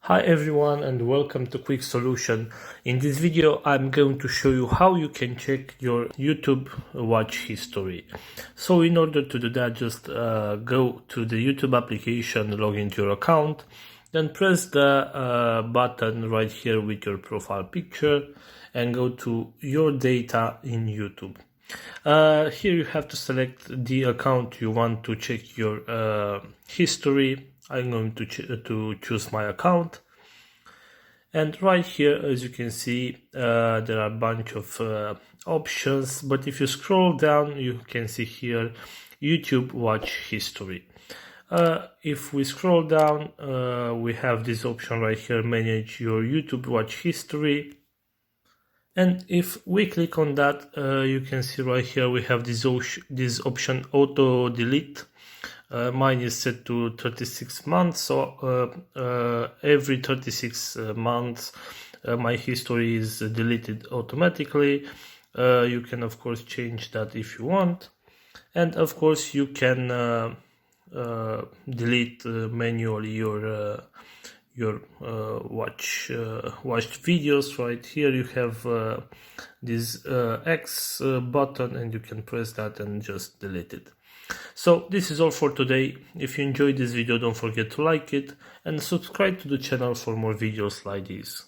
Hi everyone and welcome to Quick Solution. In this video I'm going to show you how you can check your YouTube watch history. So in order to do that, just go to the YouTube application, log into your account, then press the button right here with your profile picture and go to your data in YouTube. Here you have to select the account you want to check your history. I'm going to choose my account, and right here, as you can see, there are a bunch of options, but if you scroll down you can see here YouTube watch history. If we scroll down, we have this option right here, manage your YouTube watch history. And if we click on that, you can see right here we have this option auto delete. Mine is set to 36 months, so every 36 months my history is deleted automatically. You can of course change that if you want, and of course you can delete manually your watched videos. Right here you have this X button, and you can press that and just delete it. So this is all for today. If you enjoyed this video, don't forget to like it and subscribe to the channel for more videos like this.